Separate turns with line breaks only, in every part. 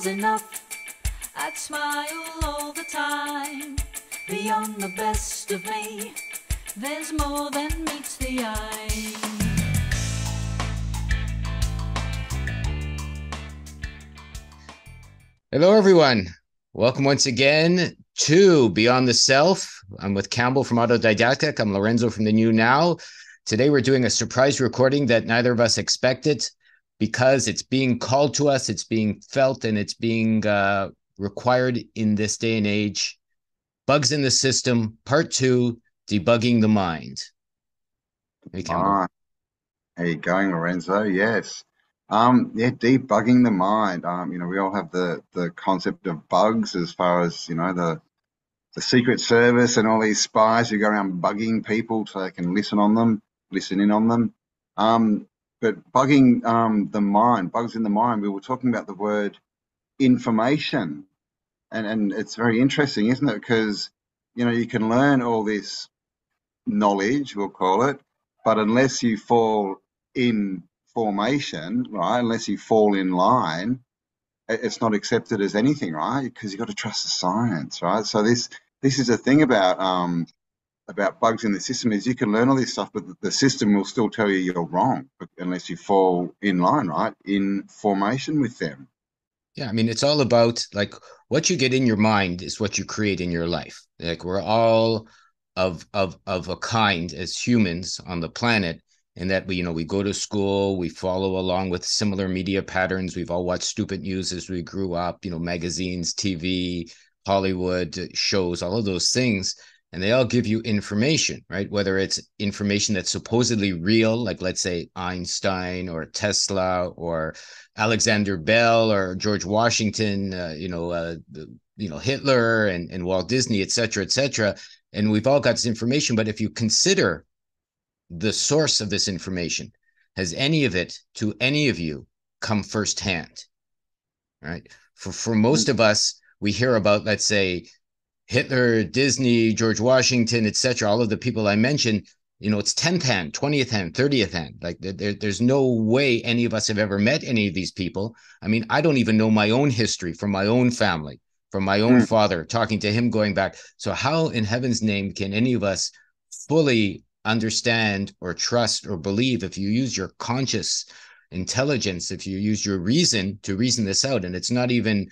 was enough. I'd smile all the time. Beyond the best of me, there's more than meets the eye.
Hello, everyone. Welcome once again to Beyond the Self. I'm with Cambell from Autodidactic. I'm Lorenzo from TheNewNOW. Today, we're doing a surprise recording that neither of us expected because it's being called to us, it's being felt, and it's being required in this day and age. Bugs in the System, Part 2, Debugging the Mind. Hey, Cambell.
How you going, Lorenzo? Yes. Debugging the mind. We all have the concept of bugs as far as, the Secret Service and all these spies who go around bugging people so they can listen in on them. But bugging the mind, bugs in the mind, we were talking about the word information. And it's very interesting, isn't it? Because, you can learn all this knowledge, we'll call it, but unless you fall in formation, right, unless you fall in line, it's not accepted as anything, right? Because you've got to trust the science, right? So this is the thing about bugs in the system is you can learn all this stuff, but the system will still tell you you're wrong unless you fall in line, right, in formation with them.
Yeah, I mean, it's all about like what you get in your mind is what you create in your life. Like we're all of a kind as humans on the planet, and that we go to school, we follow along with similar media patterns. We've all watched stupid news as we grew up, magazines, TV, Hollywood shows, all of those things. And they all give you information, right? Whether it's information that's supposedly real, like let's say Einstein or Tesla or Alexander Bell or George Washington, Hitler and Walt Disney, et cetera, et cetera. And we've all got this information. But if you consider the source of this information, has any of it to any of you come firsthand, right? For most of us, we hear about, let's say, Hitler, Disney, George Washington, etc., all of the people I mentioned, it's 10th hand, 20th hand, 30th hand. Like there's no way any of us have ever met any of these people. I mean, I don't even know my own history from my own family, from my own father, talking to him going back. So how in heaven's name can any of us fully understand or trust or believe if you use your conscious intelligence, if you use your reason to reason this out? And it's not even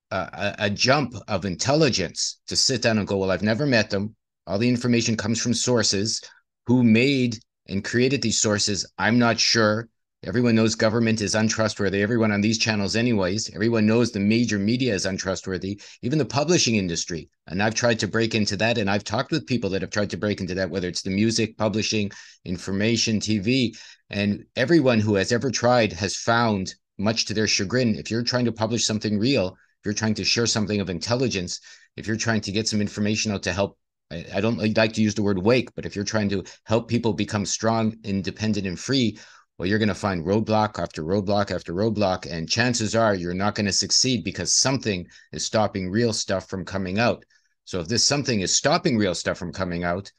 a jump of intelligence to sit down and go, well, I've never met them. All the information comes from sources. Who made and created these sources? I'm not sure. Everyone knows government is untrustworthy. Everyone on these channels anyways. Everyone knows the major media is untrustworthy, even the publishing industry. And I've tried to break into that, and I've talked with people that have tried to break into that, whether it's the music, publishing, information, TV. And everyone who has ever tried has found, much to their chagrin, if you're trying to publish something real, if you're trying to share something of intelligence, if you're trying to get some information out to help, I don't like to use the word wake, but if you're trying to help people become strong, independent, and free, well, you're going to find roadblock after roadblock after roadblock, and chances are you're not going to succeed because something is stopping real stuff from coming out. So if this something is stopping real stuff from coming out,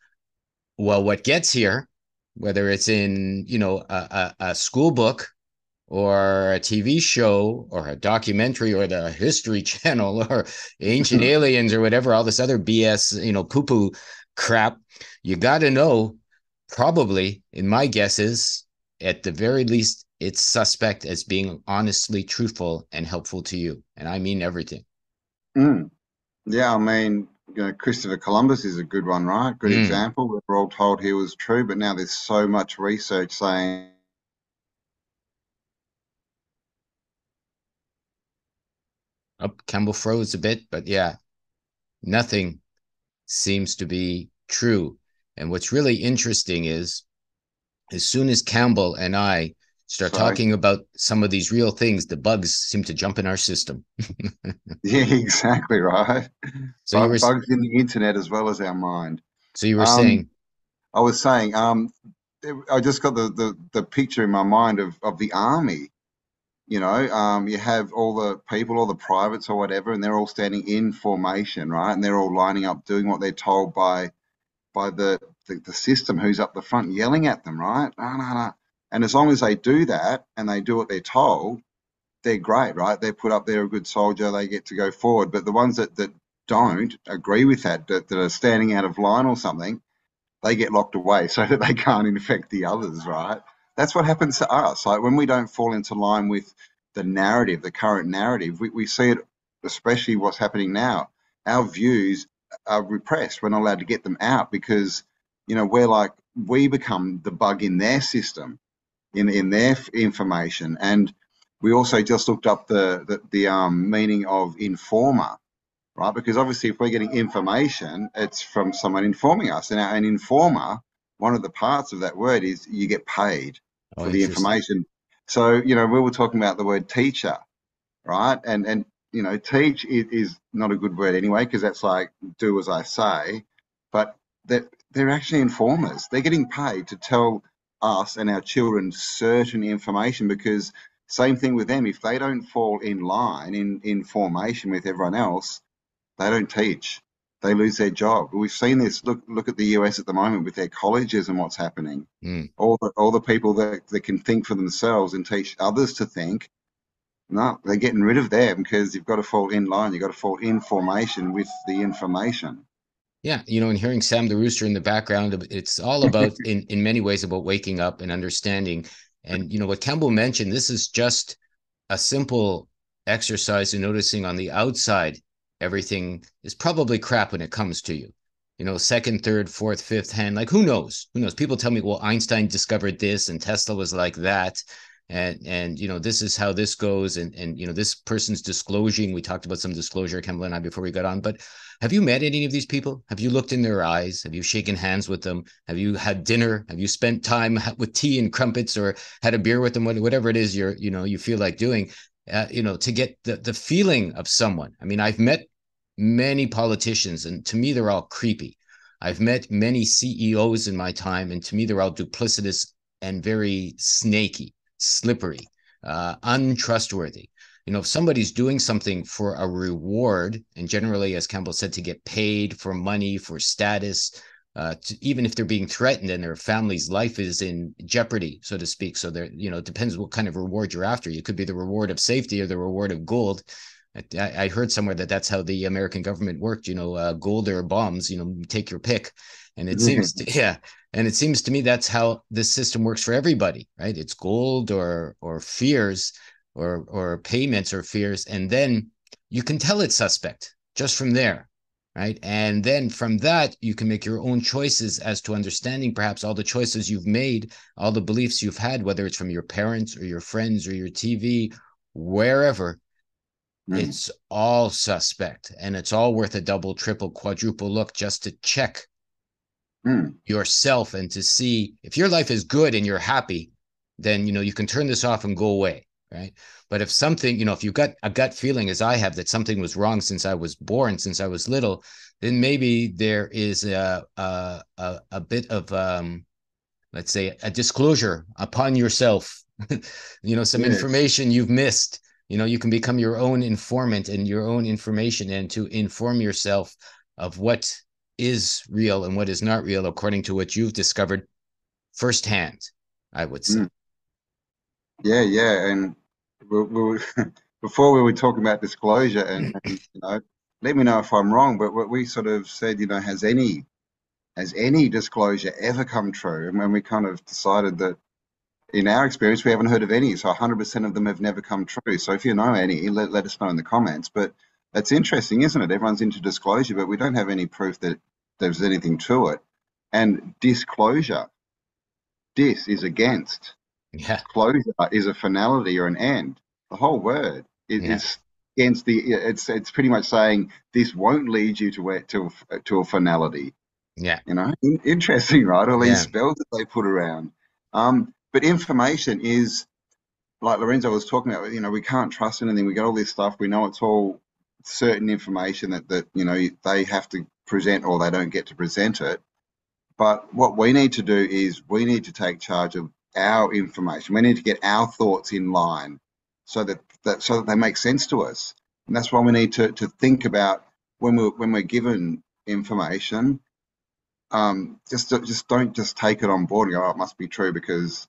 well, what gets here, whether it's in, a school book or a TV show or a documentary or the History Channel or Ancient Aliens or whatever, all this other BS, poo-poo crap, you got to know, probably, in my guess is, at the very least, it's suspect as being honestly truthful and helpful to you. And I mean everything.
Yeah, I mean, Christopher Columbus is a good one, right? Good example. We're all told he was true, but now there's so much research saying
Campbell froze a bit, but yeah, nothing seems to be true. And what's really interesting is, as soon as Campbell and I start talking about some of these real things, the bugs seem to jump in our system.
Yeah, exactly right.
So you were
Bugs in the internet as well as our mind.
So you were saying,
I was saying, I just got the picture in my mind of the army. You have all the people, all the privates or whatever, and they're all standing in formation, right? And they're all lining up, doing what they're told by the system who's up the front yelling at them, right? No, no, no. And as long as they do that and they do what they're told, they're great, right? They're put up there a good soldier, they get to go forward. But the ones that don't agree with that are standing out of line or something, they get locked away so that they can't infect the others, right? That's what happens to us. Like when we don't fall into line with the narrative, the current narrative, we see it, especially what's happening now. Our views are repressed. We're not allowed to get them out because, we become the bug in their system, in their information. And we also just looked up the meaning of informer, right? Because obviously, if we're getting information, it's from someone informing us. And an informer, one of the parts of that word is you get paid
Oh,
for the
interesting.
information. So, we were talking about the word teacher, right? And teach is not a good word anyway, because that's like do as I say. But they're actually informers. They're getting paid to tell us and our children certain information because same thing with them. If they don't fall in line in formation with everyone else, they don't teach. They lose their job. We've seen this. Look at the US at the moment with their colleges and what's happening.
Mm.
All the people that can think for themselves and teach others to think. No, they're getting rid of them because you've got to fall in line. You've got to fall in formation with the information.
Yeah, and hearing Sam the Rooster in the background, it's all about, in many ways, about waking up and understanding. And what Campbell mentioned, this is just a simple exercise in noticing on the outside, everything is probably crap when it comes to you. Second, third, fourth, fifth hand, like who knows? Who knows? People tell me, well, Einstein discovered this and Tesla was like that. And this is how this goes. And this person's disclosing. We talked about some disclosure, Campbell and I, before we got on. But have you met any of these people? Have you looked in their eyes? Have you shaken hands with them? Have you had dinner? Have you spent time with tea and crumpets or had a beer with them? Whatever it is you feel like doing, to get the feeling of someone. I mean, I've met many politicians, and to me, they're all creepy. I've met many CEOs in my time, and to me, they're all duplicitous and very snaky, slippery, untrustworthy. If somebody's doing something for a reward, and generally, as Campbell said, to get paid for money, for status, even if they're being threatened and their family's life is in jeopardy, so to speak. So there, it depends what kind of reward you're after. You could be the reward of safety or the reward of gold. I heard somewhere that's how the American government worked, gold or bombs, take your pick. And it seems to me that's how this system works for everybody, right? It's gold or fears or payments or fears. And then you can tell it's suspect just from there, right? And then from that, you can make your own choices as to understanding perhaps all the choices you've made, all the beliefs you've had, whether it's from your parents or your friends or your TV, wherever. It's all suspect, and it's all worth a double, triple, quadruple look just to check yourself and to see if your life is good and you're happy, then, you can turn this off and go away, right? But if something, if you've got a gut feeling, as I have, that something was wrong since I was born, since I was little, then maybe there is a bit of, let's say, a disclosure upon yourself, some information you've missed. You can become your own informant and your own information, and to inform yourself of what is real and what is not real, according to what you've discovered firsthand, I would say.
Yeah. And before we were talking about disclosure, and let me know if I'm wrong, but what we sort of said, has any disclosure ever come true? And when we kind of decided that, in our experience, we haven't heard of any. So 100% of them have never come true. So if you know any, let us know in the comments. But that's interesting, isn't it? Everyone's into disclosure, but we don't have any proof that there's anything to it. And disclosure, dis is against.
Yeah.
Closure is a finality or an end. The whole word is against it's pretty much saying this won't lead you to a finality.
Yeah.
Interesting, right? All these spells that they put around. But information is, like Lorenzo was talking about, we can't trust anything. We got all this stuff. We know it's all certain information that they have to present, or they don't get to present it. But what we need to do is we need to take charge of our information. We need to get our thoughts in line so that they make sense to us. And that's why we need to think about when we're given information. Just don't take it on board and go, oh, it must be true because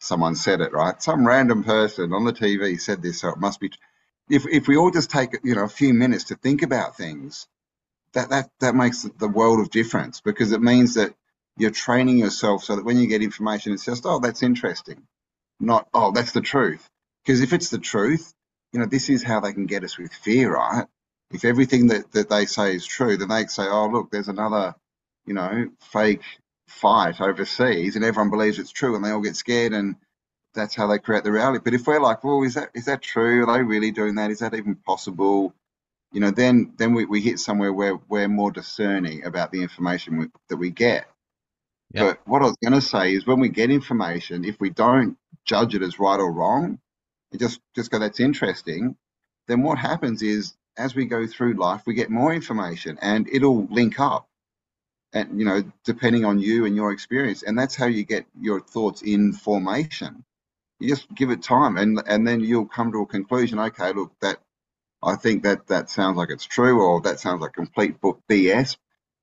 someone said it, right? Some random person on the TV said this, so it must be. If we all just take, a few minutes to think about things, that makes the world of difference, because it means that you're training yourself so that when you get information, it's just, oh, that's interesting, not, oh, that's the truth. Because if it's the truth, this is how they can get us with fear, right? If everything that they say is true, then they say, oh, look, there's another, fake fight overseas, and everyone believes it's true, and they all get scared, and that's how they create the reality. But if we're like, well, is that true? Are they really doing that? Is that even possible? Then we hit somewhere where we're more discerning about the information that we get.
Yeah.
But what I was going to say is, when we get information, if we don't judge it as right or wrong, and just go, that's interesting, then what happens is, as we go through life, we get more information, and it'll link up, and depending on you and your experience, and that's how you get your thoughts in formation. You just give it time, and then you'll come to a conclusion. Okay, look, I think that sounds like it's true, or that sounds like complete book BS,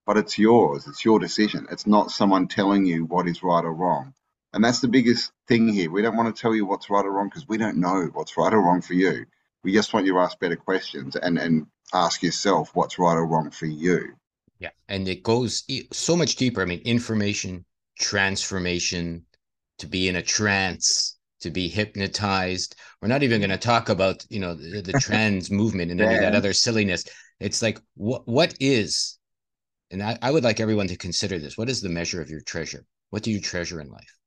but it's yours. It's your decision. It's not someone telling you what is right or wrong. And that's the biggest thing here. We don't want to tell you what's right or wrong, because we don't know what's right or wrong for you. We just want you to ask better questions and ask yourself what's right or wrong for you.
Yeah. And it goes so much deeper. I mean, information, transformation, to be in a trance, to be hypnotized. We're not even going to talk about, the trans movement and any of that other silliness. It's like, what is, and I would like everyone to consider this. What is the measure of your treasure? What do you treasure in life?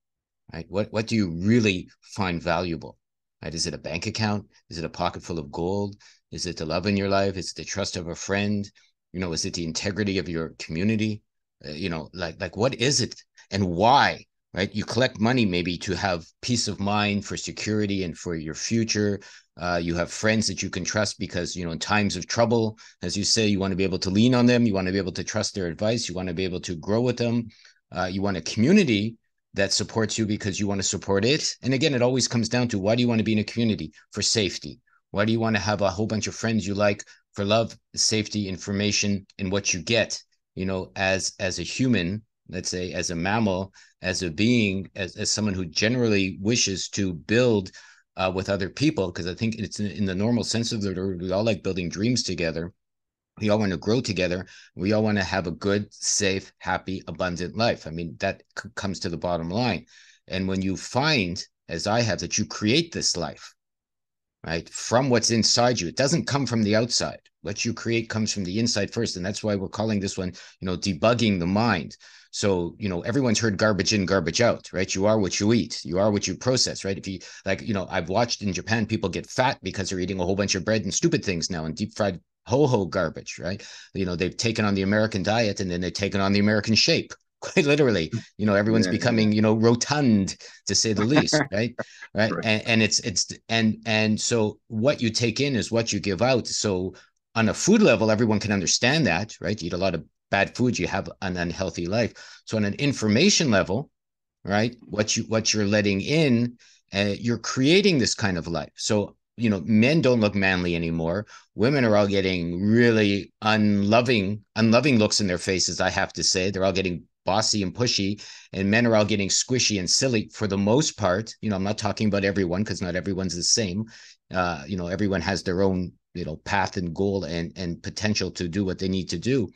Right? What do you really find valuable? Right? Is it a bank account? Is it a pocket full of gold? Is it the love in your life? Is it the trust of a friend? Is it the integrity of your community? Like what is it, and why? Right? You collect money maybe to have peace of mind, for security, and for your future. You have friends that you can trust because, in times of trouble, as you say, you want to be able to lean on them. You want to be able to trust their advice. You want to be able to grow with them. You want a community that supports you because you want to support it. And again, it always comes down to, why do you want to be in a community? For safety. Why do you want to have a whole bunch of friends you like? For love, safety, information, and what you get, as a human, let's say, as a mammal, as a being, as someone who generally wishes to build with other people, because I think it's in the normal sense of the word, we all like building dreams together. We all want to grow together. We all want to have a good, safe, happy, abundant life. I mean, that comes to the bottom line. And when you find, as I have, that you create this life, right, from what's inside you, it doesn't come from the outside. What you create comes from the inside first. And that's why we're calling this one, debugging the mind. So, everyone's heard garbage in, garbage out, right? You are what you eat. You are what you process, right? If you I've watched in Japan, people get fat because they're eating a whole bunch of bread and stupid things now, and deep fried ho-ho garbage, right? They've taken on the American diet, and then they've taken on the American shape. Quite literally, everyone's becoming, rotund, to say the least, right? Right. And so what you take in is what you give out. So on a food level, everyone can understand that, right? You eat a lot of bad food, you have an unhealthy life. So on an information level, right, what you're letting in, you're creating this kind of life. So, men don't look manly anymore. Women are all getting really unloving looks in their faces, I have to say. They're all getting bossy and pushy, and men are all getting squishy and silly for the most part. I'm not talking about everyone, because not everyone's the same. Everyone has their own, path and goal and potential to do what they need to do.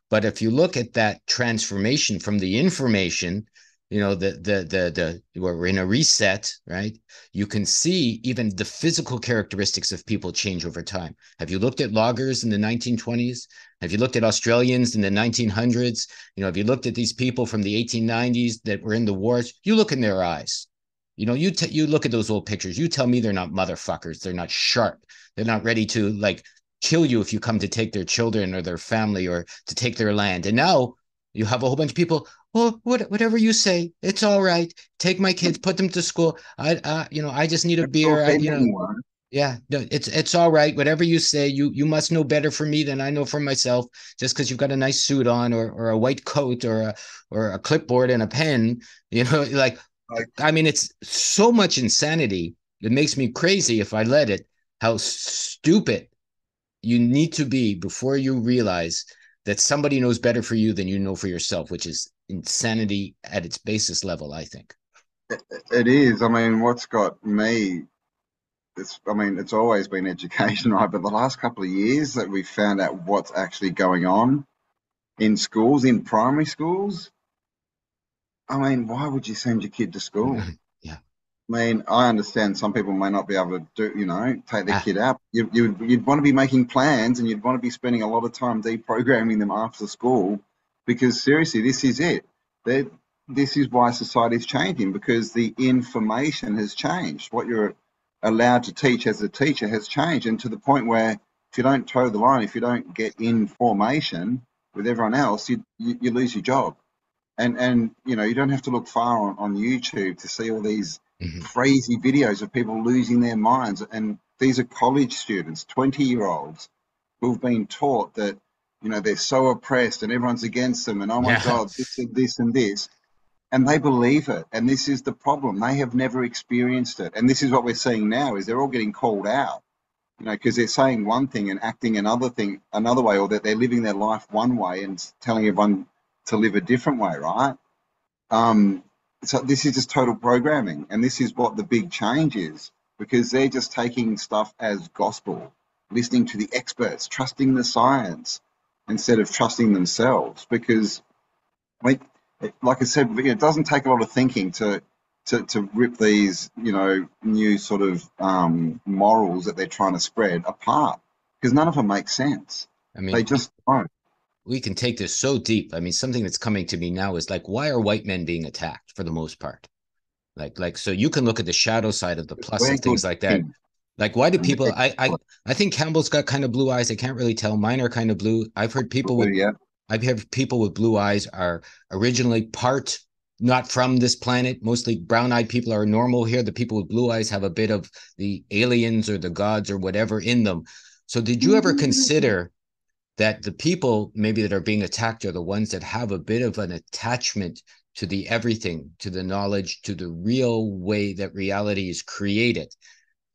But if you look at that transformation from the information, we're in a reset, right? You can see even the physical characteristics of people change over time. Have you looked at loggers in the 1920s? Have you looked at Australians in the 1900s? Have you looked at these people from the 1890s that were in the wars? You look in their eyes. You look at those old pictures. You tell me they're not motherfuckers. They're not sharp. They're not ready to kill you if you come to take their children or their family or to take their land. And now you have a whole bunch of people. Well, whatever you say, it's all right. Take my kids, put them to school. I just need a beer. Yeah, no, it's all right. Whatever you say, you must know better for me than I know for myself. Just because you've got a nice suit on, or a white coat, or a clipboard and a pen, I mean, it's so much insanity. It makes me crazy if I let it. How stupid you need to be before you realize that somebody knows better for you than you know for yourself, which is insanity at its basis level, I think.
It is. I mean, what's got me, I mean, it's always been education, right? But the last couple of years that we've found out what's actually going on in schools, in primary schools, I mean, why would you send your kid to school?
Yeah.
I mean, I understand some people may not be able to do, take their
Ah,
kid out. You'd want to be making plans and you'd want to be spending a lot of time deprogramming them after school because seriously, this is it. That this is why society is changing because the information has changed. What you're allowed to teach as a teacher has changed, and to the point where if you don't toe the line, if you don't get in formation with everyone else, you lose your job. And you don't have to look far on YouTube to see all these
mhm.
crazy videos of people losing their minds. And these are college students, 20-year-olds, who've been taught that, they're so oppressed and everyone's against them and oh my
Yeah.
God, this and this and this. And they believe it. And this is the problem. They have never experienced it. And this is what we're seeing now is they're all getting called out, because they're saying one thing and acting another way, or that they're living their life one way and telling everyone to live a different way, right? Um, so this is just total programming, and this is what the big change is because they're just taking stuff as gospel, listening to the experts, trusting the science instead of trusting themselves. Because, like, like I said, it doesn't take a lot of thinking to rip these, new sort of morals that they're trying to spread apart because none of them make sense.
I mean,
They just don't.
we can take this so deep. I mean, something that's coming to me now is like, why are white men being attacked for the most part? So you can look at the shadow side of the plus
We're
of
good
things like that.
things.
Like, why do
And
people? I think Campbell's got kind of blue eyes. I can't really tell. Mine are kind of blue.
yeah.
I've heard people with blue eyes are originally part not from this planet. Mostly brown-eyed people are normal here. The people with blue eyes have a bit of the aliens or the gods or whatever in them. So did you ever consider that the people maybe that are being attacked are the ones that have a bit of an attachment to the everything, to the knowledge, to the real way that reality is created?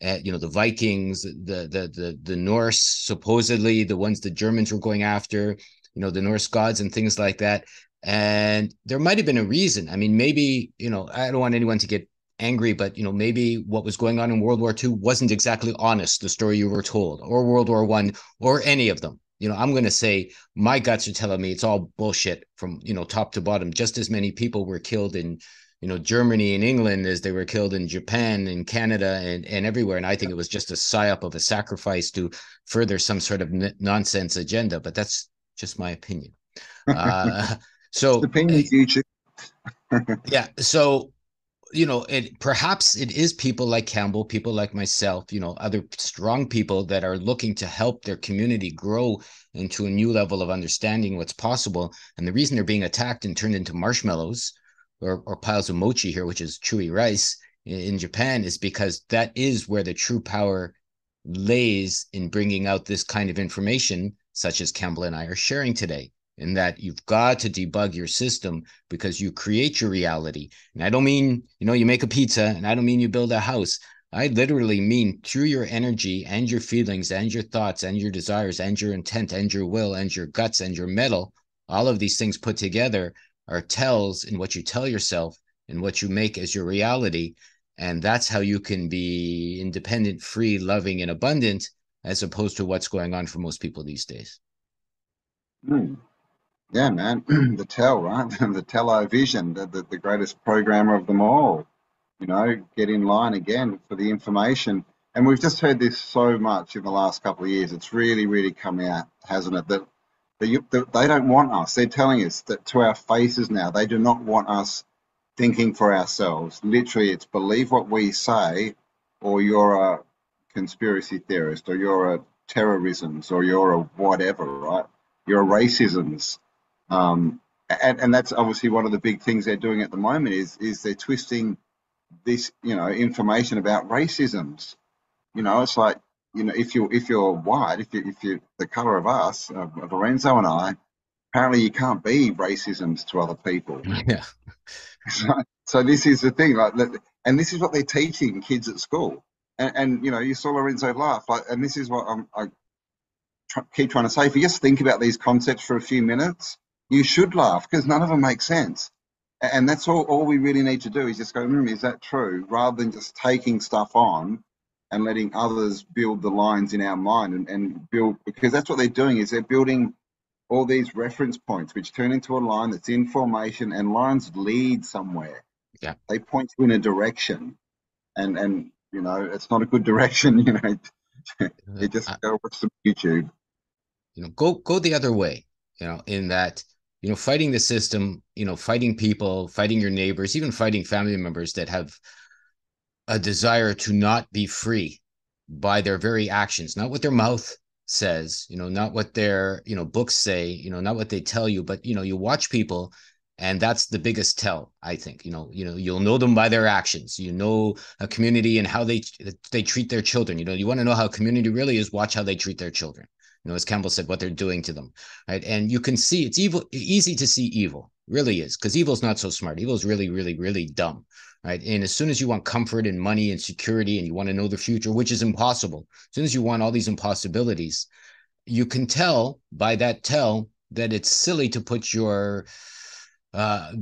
The Vikings, the Norse, supposedly the ones the Germans were going after, the Norse gods and things like that. And there might have been a reason. I mean, maybe, I don't want anyone to get angry, but maybe what was going on in World War II wasn't exactly honest, the story you were told, or World War One, or any of them. I'm going to say my guts are telling me it's all bullshit from top to bottom. Just as many people were killed in Germany and England as they were killed in Japan and Canada and everywhere. And I think it was just a psyop of a sacrifice to further some sort of nonsense agenda. But that's just my opinion. Uh,
It's the
so
opinions you choose.
yeah, so it perhaps it is people like Campbell, people like myself, other strong people that are looking to help their community grow into a new level of understanding what's possible. And the reason they're being attacked and turned into marshmallows or piles of mochi here, which is chewy rice in Japan, is because that is where the true power lays in bringing out this kind of information, such as Campbell and I are sharing today. In that you've got to debug your system because you create your reality. And I don't mean, you make a pizza, and I don't mean you build a house. I literally mean through your energy and your feelings and your thoughts and your desires and your intent and your will and your guts and your metal, all of these things put together are tells in what you tell yourself and what you make as your reality. And that's how you can be independent, free, loving, and abundant, as opposed to what's going on for most people these days.
Hmm. Yeah, man. The tell, right? The television, the greatest programmer of them all. Get in line again for the information. And we've just heard this so much in the last couple of years. It's really, really come out, hasn't it? That they don't want us. They're telling us that to our faces now. They do not want us thinking for ourselves. Literally, it's believe what we say, or you're a conspiracy theorist, or you're a terrorisms, or you're a whatever, right? You're a racisms. Um, and that's obviously one of the big things they're doing at the moment is they're twisting this, information about racisms. It's like, if you're white, if you the color of us, of Lorenzo and I, apparently you can't be racisms to other people.
Yeah.
So this is the thing, like, and this is what they're teaching kids at school. And you saw Lorenzo laugh, like, and this is what I keep trying to say. If you just think about these concepts for a few minutes, you should laugh because none of them make sense. And that's all we really need to do is just go, is that true? Rather than just taking stuff on and letting others build the lines in our mind and build, because that's what they're doing, is they're building all these reference points, which turn into a line that's in formation, and lines lead somewhere.
Yeah.
They point you in a direction, and you know, it's not a good direction, you know. You just go watch some YouTube.
You know, go the other way, you know, in that, you know, fighting the system, you know, fighting people, fighting your neighbors, even fighting family members that have a desire to not be free by their very actions, not what their mouth says, you know, not what their, you know, books say, you know, not what they tell you, but, you know, you watch people, and that's the biggest tell, I think. You'll know them by their actions. You know a community and how they treat their children. You know, you want to know how a community really is, watch how they treat their children. You know, as Cambell said, what they're doing to them, right? And you can see it's easy to see evil, really is, because evil's not so smart. Evil is really, really, really dumb, right? And as soon as you want comfort and money and security, and you want to know the future, which is impossible, as soon as you want all these impossibilities, you can tell by that tell that it's silly to put your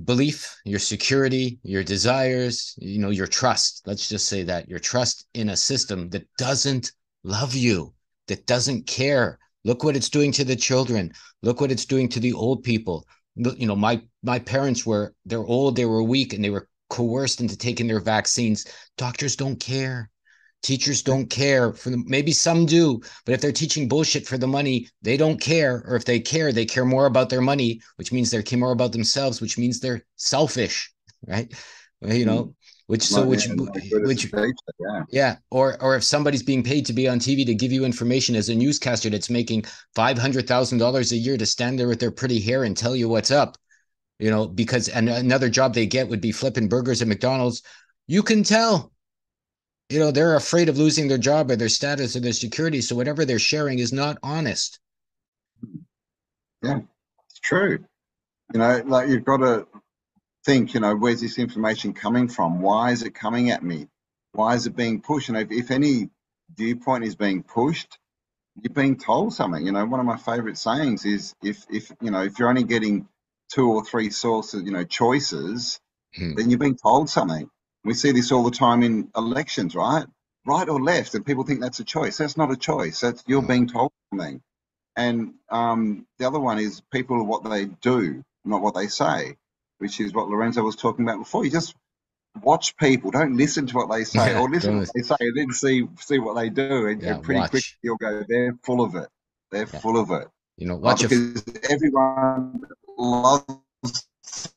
belief, your security, your desires, you know, your trust, let's just say that, your trust in a system that doesn't love you, that doesn't care. Look what it's doing to the children. Look what it's doing to the old people. You know, my parents they're old, they were weak, and they were coerced into taking their vaccines. Doctors don't care. Teachers don't care. Maybe some do, but if they're teaching bullshit for the money, they don't care. Or if they care more about their money, which means they care more about themselves, which means they're selfish, right? You know, yeah. Or if somebody's being paid to be on TV to give you information as a newscaster that's making $500,000 a year to stand there with their pretty hair and tell you what's up, you know, because another job they get would be flipping burgers at McDonald's. You can tell, you know, they're afraid of losing their job or their status or their security. So whatever they're sharing is not honest.
Yeah, it's true. You know, like, you've got to think, you know, where's this information coming from? Why is it coming at me? Why is it being pushed? And if any viewpoint is being pushed, you're being told something. You know, one of my favorite sayings is, if you know, if you're only getting 2 or 3 sources, you know, choices, then you're being told something. We see this all the time in elections, right? Right or left, and people think that's a choice. That's not a choice. That's, you're being told something. And the other one is people are what they do, not what they say, which is what Lorenzo was talking about before. You just watch people. Don't listen to what they say, or listen to what they say and then see what they do. And pretty quickly you'll go, they're full of it. They're full of it.
You know, watch
because everyone loves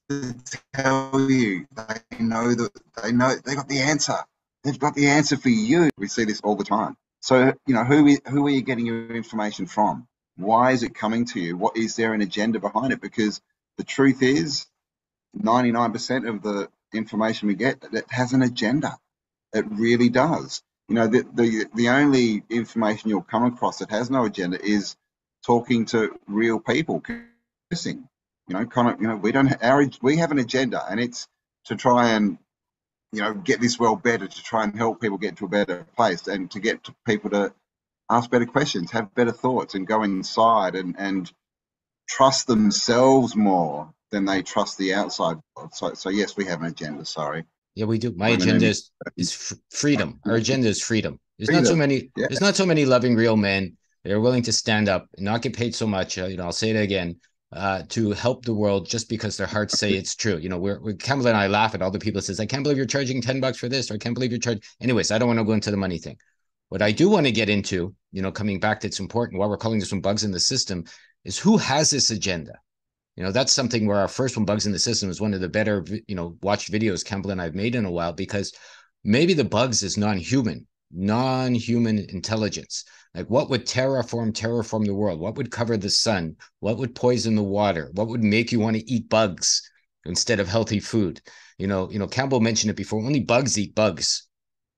to tell you they know they got the answer. They've got the answer for you. We see this all the time. So, you know, who are you getting your information from? Why is it coming to you? What is there an agenda behind it? Because the truth is, 99% of the information we get, that has an agenda. It really does. You know, the only information you'll come across that has no agenda is talking to real people, conversing. You know, kind of, you know, we have an agenda, and it's to try and, you know, get this world better, to try and help people get to a better place, and to get to people to ask better questions, have better thoughts, and go inside and trust themselves more than they trust the outside world. So yes, we have an agenda. Sorry.
Yeah, we do. My agenda is freedom. Our agenda is freedom. There's not so many loving real men that are willing to stand up and not get paid so much. You know, I'll say it again, to help the world just because their hearts say it's true. You know, Cambell and I laugh at all the people that says, I can't believe you're charging $10 for this, or I can't believe you're charging. Anyways, I don't want to go into the money thing. What I do want to get into, you know, coming back to, it's important, why we're calling this one bugs in the system, is who has this agenda. You know, that's something where our first one, bugs in the system, is one of the better, you know, watched videos Cambell and I've made in a while, because maybe the bugs is non-human intelligence. Like, what would terraform the world? What would cover the sun? What would poison the water? What would make you want to eat bugs instead of healthy food? You know, Cambell mentioned it before. Only bugs eat bugs,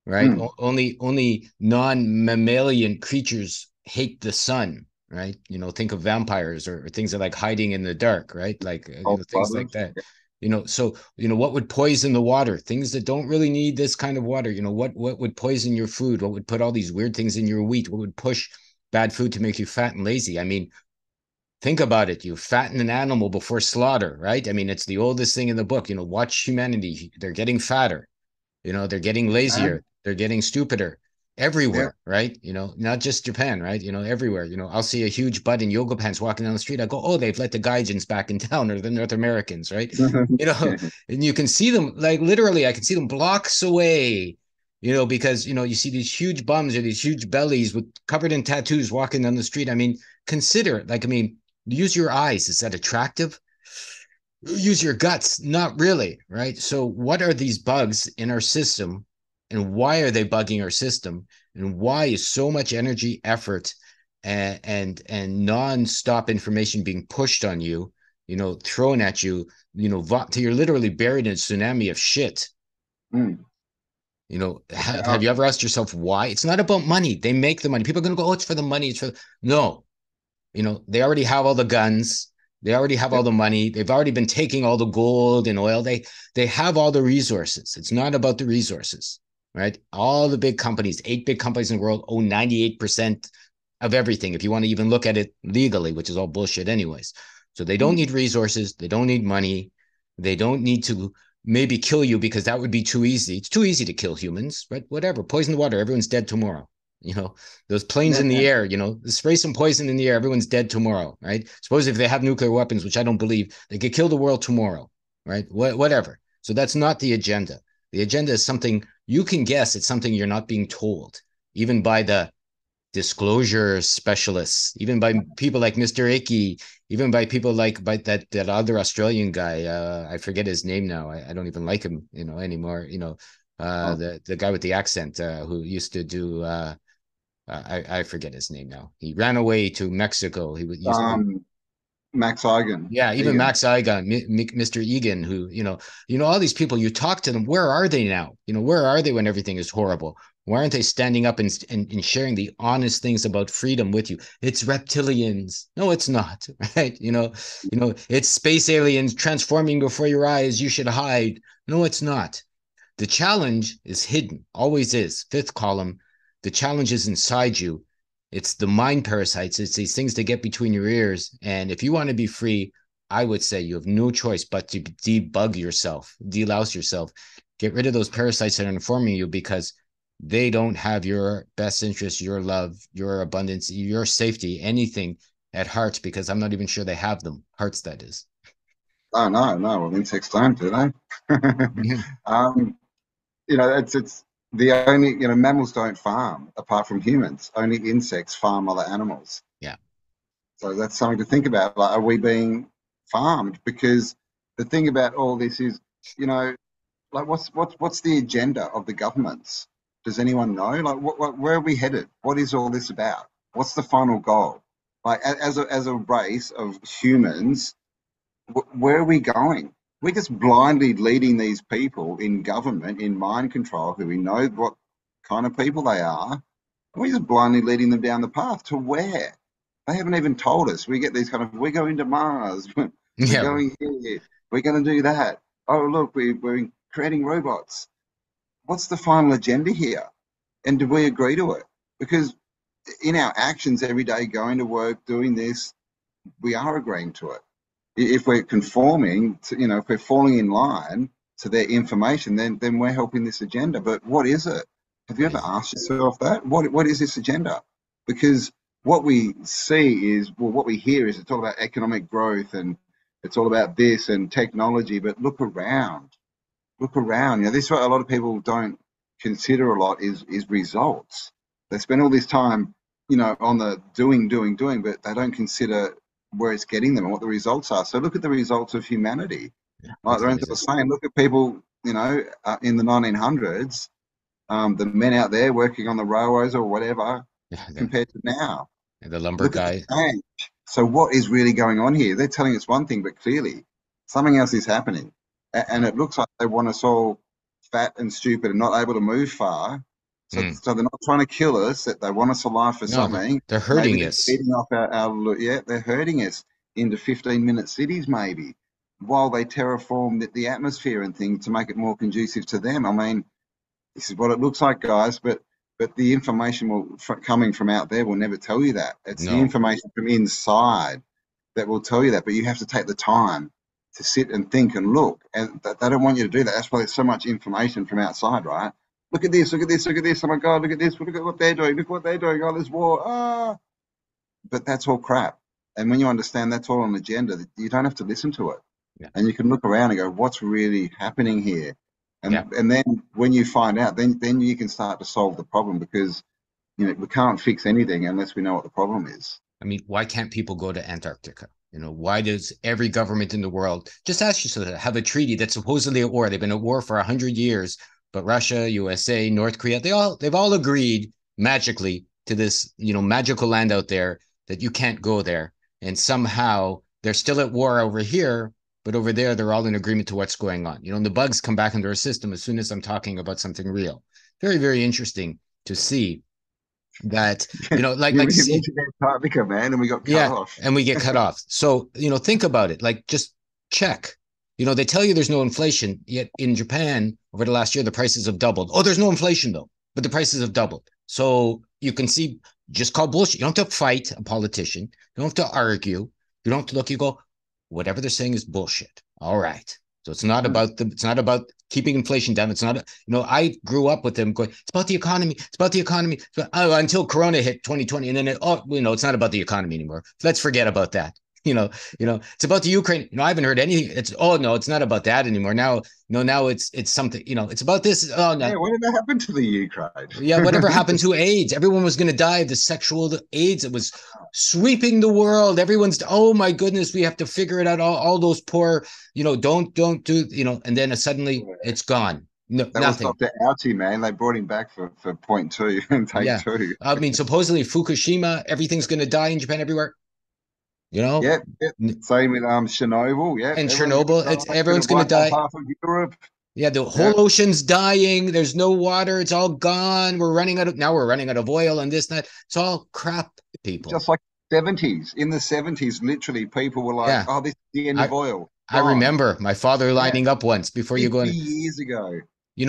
right? Only non-mammalian creatures hate the sun, right? You know, think of vampires or things that like hiding in the dark, right? Like, you know, things like that. You know, so, you know, what would poison the water? Things that don't really need this kind of water. You know, what would poison your food? What would put all these weird things in your wheat? What would push bad food to make you fat and lazy? I mean, Think about it. You fatten an animal before slaughter, right? I mean, it's the oldest thing in the book. Watch humanity. They're getting fatter. They're getting lazier. They're getting stupider
Yep.
everywhere, right? Not just Japan, right? Everywhere. I'll see a huge butt in yoga pants walking down the street. I go, oh, they've let the Gaijins back in town, or the North Americans, right? And you can see them, like, literally, I can see them blocks away, because, you see these huge bums or these huge bellies with covered in tattoos walking down the street. I mean, consider, like, I mean, use your eyes. Is that attractive? Use your guts. Not really, right? So what are these bugs in our system, and why are they bugging our system, and why is so much energy, effort, and non-stop information being pushed on you, thrown at you, till you're literally buried in a tsunami of shit.
Mm.
Have you ever asked yourself why? It's not about money. They make the money. People are going to go, oh, it's for the money. No. They already have all the guns. They already have all the money. They've already been taking all the gold and oil. They have all the resources. It's not about the resources, right? All the big companies, 8 big companies in the world, own 98% of everything, if you want to even look at it legally, which is all bullshit anyways. So they don't need resources. They don't need money. They don't need to maybe kill you, because that would be too easy. It's too easy to kill humans, right? Whatever. Poison the water. Everyone's dead tomorrow. Those planes in the air, spray some poison in the air, everyone's dead tomorrow, right? Suppose if they have nuclear weapons, which I don't believe, they could kill the world tomorrow, right? Whatever. So that's not the agenda. The agenda is something you can guess. It's something you're not being told, even by the disclosure specialists, even by people like Mr. Icky, even by people like by that other Australian guy. I forget his name now. I don't even like him, anymore. The guy with the accent who used to do I forget his name now. He ran away to Mexico. He used
Max Igan.
yeah, even Max Igan, Mr. Egan, who, all these people, you talk to them, where are they now? Where are they when everything is horrible? Why aren't they standing up and sharing the honest things about freedom with you? It's reptilians. No, it's not, right? It's space aliens transforming before your eyes. You should hide. No, it's not. The challenge is hidden, always is. 5th column. The challenge is inside you. It's the mind parasites. It's these things that get between your ears. And if you want to be free, I would say you have no choice but to debug yourself, delouse yourself, get rid of those parasites that are informing you, because they don't have your best interest, your love, your abundance, your safety, anything at heart, because I'm not even sure they have them. Hearts, that is.
Oh, no. Well, insects don't, do they? It's the only, mammals don't farm apart from humans. Only insects farm other animals.
Yeah.
So that's something to think about. Like, are we being farmed? Because the thing about all this is, like, what's the agenda of the governments? Does anyone know? Like, where are we headed? What is all this about? What's the final goal? Like, as a race of humans, where are we going? We're just blindly leading these people in government, in mind control, who we know what kind of people they are. And we're just blindly leading them down the path to where? They haven't even told us. We get these kind of, we're going to Mars, we're going here, we're going to do that. Oh, look, we're creating robots. What's the final agenda here? And do we agree to it? Because in our actions every day, going to work, doing this, we are agreeing to it. If we're conforming to, if we're falling in line to their information, then we're helping this agenda. But what is it? Have you ever asked yourself that? What is this agenda? Because what we see is, well, what we hear is it's all about economic growth and it's all about this and technology. But look around. This is what a lot of people don't consider a lot is results. They spend all this time, on the doing, but they don't consider where it's getting them and what the results are. So look at the results of humanity. Like Lorenzo was saying, look at people, in the 1900s, the men out there working on the railways or whatever, compared to now.
The lumber guy.
So what is really going on here? They're telling us one thing, but clearly something else is happening. And it looks like they want us all fat and stupid and not able to move far. So they're not trying to kill us, that they want us alive for something.
They're hurting us.
They're hurting us into 15-minute cities maybe, while they terraform the atmosphere and things to make it more conducive to them. I mean, this is what it looks like, guys, but the information coming from out there will never tell you that. It's the information from inside that will tell you that, but you have to take the time to sit and think and look, and they don't want you to do that. That's why there's so much information from outside, right? Look at this, look at this, look at this. Oh my God, look at this. Look at what they're doing. Look what they're doing. Oh, there's war. Ah, but that's all crap. And when you understand that's all an agenda, you don't have to listen to it.
Yeah.
And you can look around and go, what's really happening here? And then when you find out, then you can start to solve the problem, because we can't fix anything unless we know what the problem is.
I mean, why can't people go to Antarctica? Why does every government in the world, just ask yourself, have a treaty that's supposedly at war? They've been at war for 100 years, but Russia, USA, North Korea, they've all agreed magically to this, magical land out there that you can't go there. And somehow they're still at war over here, but over there, they're all in agreement to what's going on. And the bugs come back into our system as soon as I'm talking about something real. Very, very interesting to see that, like
Antarctica, man, and we got cut off.
And we get cut off. So, think about it, like, just check. They tell you there's no inflation, yet in Japan over the last year, the prices have doubled. Oh, there's no inflation though, but the prices have doubled. So you can see, just call bullshit. You don't have to fight a politician. You don't have to argue. You don't have to look, you go, whatever they're saying is bullshit. All right. So it's not about keeping inflation down. It's not, I grew up with them going, it's about the economy. It's about the economy. Until Corona hit 2020. And then, it's not about the economy anymore. Let's forget about that. It's about the Ukraine. I haven't heard anything. It's not about that anymore. Now it's something, it's about this. Oh, no.
Yeah, whatever happened to the Ukraine?
Yeah, whatever happened to AIDS? Everyone was going to die of the sexual AIDS. It was sweeping the world. Everyone's, oh my goodness, we have to figure it out. All those poor, don't do, and then suddenly it's gone. No,
that
nothing.
was Dr. Ouchie, man. They brought him back for point 2 and take 2.
I mean, supposedly Fukushima, everything's going to die in Japan everywhere.
Yep. Same with Chernobyl. Yeah,
and Chernobyl, everyone's going to die.
Half of Europe.
Yeah, the whole ocean's dying. There's no water. It's all gone. We're running out of oil and this and that. It's all crap, people.
Just like 70s. In the 70s, literally, people were like, "Oh, this is the end of oil."
I remember my father lining up once before you go in.
50 years ago.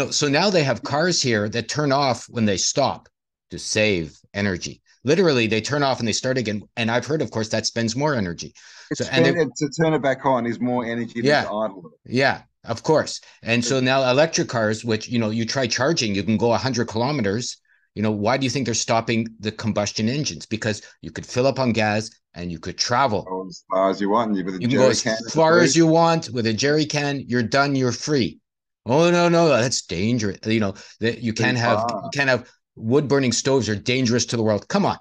So now they have cars here that turn off when they stop to save energy. Literally, they turn off and they start again. And I've heard, of course, that spends more energy.
To turn it back on is more energy than to idle it.
Yeah, of course. And so now electric cars, which, you try charging, you can go 100 kilometers. Why do you think they're stopping the combustion engines? Because you could fill up on gas and you could travel.
Go as far as you want. You can
go as far as you want with a jerry can. You're done. You're free. Oh, no, that's dangerous. That you can't have wood burning stoves are dangerous to the world. Come on,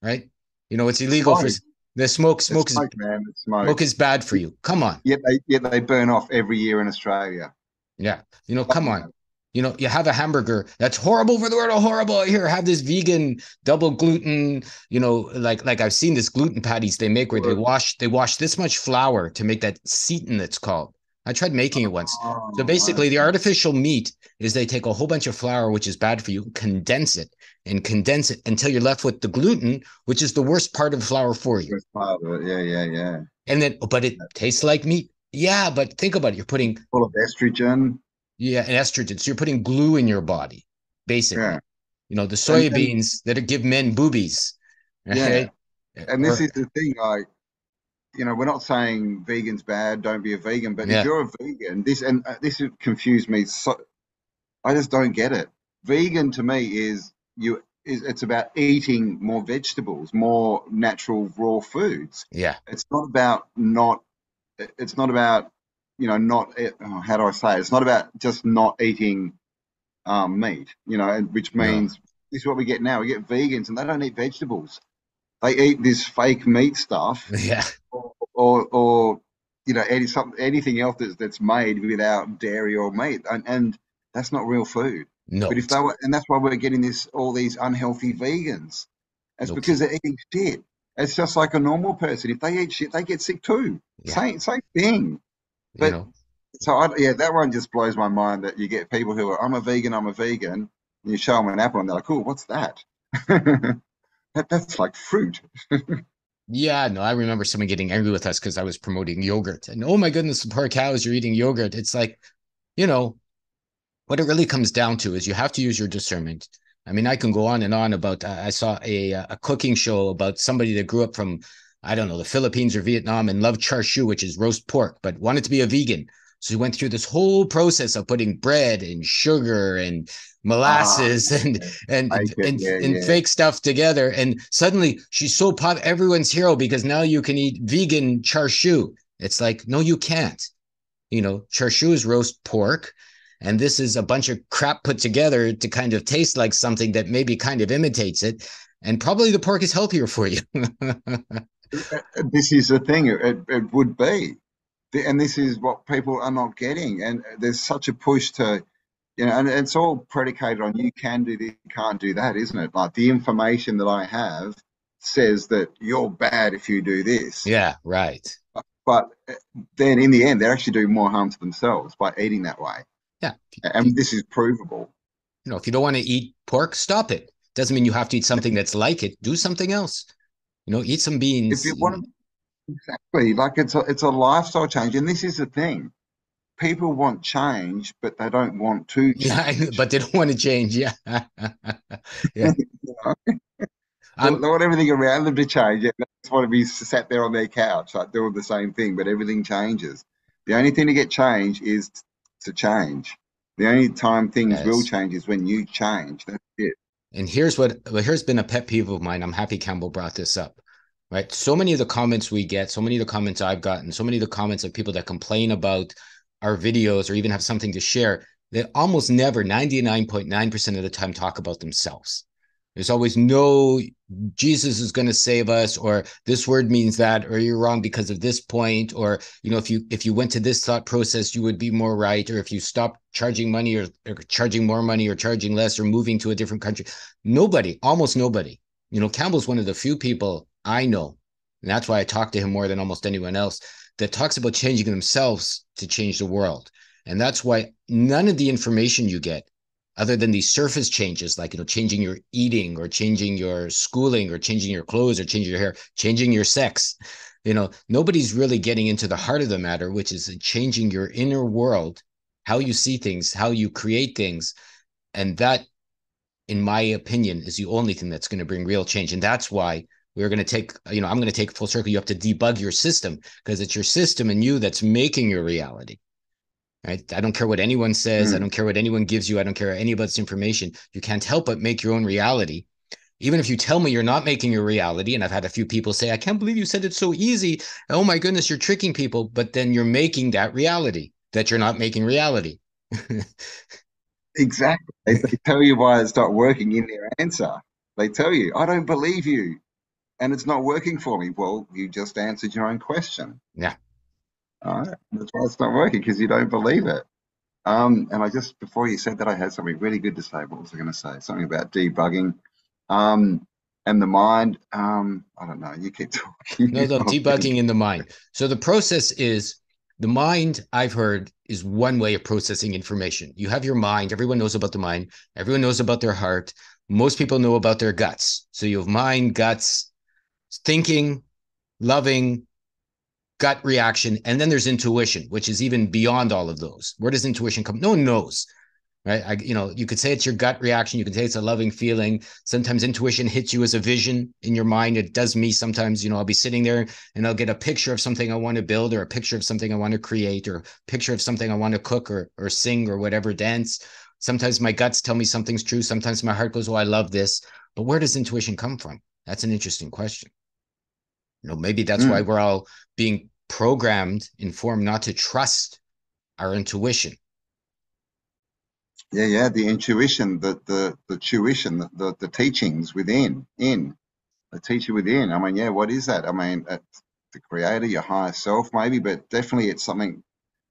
right? It's illegal for the smoke. Smoke is bad for you. Come on.
Yet they burn off every year in Australia.
Yeah, come on. You have a hamburger that's horrible for the world. Horrible. Here, have this vegan double gluten. Like I've seen this gluten patties they make where they wash this much flour to make that seitan that's called. I tried making it once. So basically, the artificial meat is they take a whole bunch of flour, which is bad for you, condense it until you're left with the gluten, which is the worst part of the flour for you.
Worst part of it. Yeah.
And then, but it tastes like meat. Yeah, but think about it. You're putting
full of estrogen.
Yeah, and estrogen. So you're putting glue in your body, basically. Yeah. The soybeans that give men boobies. Right?
Yeah. And this is the thing, like, we're not saying vegan's bad, don't be a vegan, but if you're a vegan, this confused me. So I just don't get it. Vegan to me it's about eating more vegetables, more natural raw foods.
Yeah.
It's not about how do I say it? It's not about just not eating meat, which means this is what we get now. We get vegans and they don't eat vegetables. They eat this fake meat stuff.
Yeah.
Or anything else that's made without dairy or meat, and that's not real food.
No.
But and that's why we're getting all these unhealthy vegans. It's because they're eating shit. It's just like a normal person. If they eat shit, they get sick too. Yeah. Same thing. But that one just blows my mind that you get people who are, I'm a vegan, and you show them an apple and they're like, cool, what's that? That's like fruit.
Yeah, no, I remember someone getting angry with us because I was promoting yogurt. And oh my goodness, the poor cows, you're eating yogurt. It's like, what it really comes down to is you have to use your discernment. I mean, I can go on and on about, I saw a cooking show about somebody that grew up from I don't know, the Philippines or Vietnam and loved char siu, which is roast pork, but wanted to be a vegan. So he went through this whole process of putting bread and sugar and
Ah,
molasses and
like it. Yeah,
and
yeah.
fake stuff together. And suddenly she's so pop, everyone's hero because now you can eat vegan char siu. It's like, no, you can't. You know, char siu is roast pork. And this is a bunch of crap put together to kind of taste like something that maybe kind of imitates it. And probably the pork is healthier for you.
This is the thing. It would be. And this is what people are not getting. And there's such a push to, and it's all predicated on you can do this, you can't do that, isn't it? Like the information that I have says that you're bad if you do this.
Yeah, right.
But then in the end, they're actually doing more harm to themselves by eating that way.
Yeah.
And this is provable.
You know, if you don't want to eat pork, stop it. Doesn't mean you have to eat something that's like it. Do something else. You know, eat some
If
beans.
you want to, exactly, like it's a lifestyle change. And this is the thing. People want change, but they don't want to
Yeah,
change.
but they don't want to change. Yeah. Yeah.
You know? They
I'm
want everything around them to change. They just want to be sat there on their couch, like doing the same thing, but everything changes. The only thing to get change is to change. The only time things will
yes.
change is when you change. That's it.
And here's been a pet peeve of mine. I'm happy Campbell brought this up. Right. So many of the comments we get, so many of the comments I've gotten, so many of the comments of people that complain about our videos or even have something to share, they almost never, 99.9% of the time, talk about themselves. There's always no Jesus is going to save us, or this word means that, or you're wrong because of this point, or you know, if you went to this thought process, you would be more right, or if you stopped charging money or charging more money or charging less or moving to a different country. Nobody, almost nobody. You know, Campbell's one of the few people I know, and that's why I talk to him more than almost anyone else, that talks about changing themselves to change the world. And that's why none of the information you get, other than these surface changes, like, you know, changing your eating or changing your schooling or changing your clothes or changing your hair, changing your sex, you know, nobody's really getting into the heart of the matter, which is changing your inner world, how you see things, how you create things. And that, in my opinion, is the only thing that's going to bring real change. And that's why we're going to take, you know, I'm going to take full circle. You have to debug your system because it's your system and you that's making your reality. Right? I don't care what anyone says. I
Mm,
don't care what anyone gives you. I don't care any of this information. You can't help but make your own reality. Even if you tell me you're not making your reality, and I've had a few people say, I can't believe you said it's so easy. Oh my goodness, you're tricking people. But then you're making that reality that you're not making reality.
exactly. They tell you why it's not working in their answer. They tell you, I don't believe you, and it's not working for me. Well, you just answered your own question.
Yeah.
All right? That's why it's not working because you don't believe it. And I just before you said that, I had something really good to say. What was I going to say? Something about debugging, um, and the mind. I don't know. You keep
No,
talking.
no,
I'll
debugging
think.
in the mind. So the process is the mind, I've heard, is one way of processing information. You have your mind. Everyone knows about the mind. Everyone knows about their heart. Most people know about their guts. So you have mind, guts, thinking, loving, gut reaction, and then there's intuition, which is even beyond all of those. Where does intuition come? No one knows, right? You know, you could say it's your gut reaction. You could say it's a loving feeling. Sometimes intuition hits you as a vision in your mind. It does me sometimes. You know, I'll be sitting there and I'll get a picture of something I want to build, or a picture of something I want to create, or a picture of something I want to cook or sing or whatever, dance. Sometimes my guts tell me something's true. Sometimes my heart goes, oh, I love this. But where does intuition come from? That's an interesting question. You know, maybe that's why
Mm.
we're all being programmed, informed not to trust our intuition.
Yeah, yeah. The intuition, the tuition, the teachings within, in the teacher within. I mean, yeah. What is that? I mean, the creator, your higher self, maybe, but definitely it's something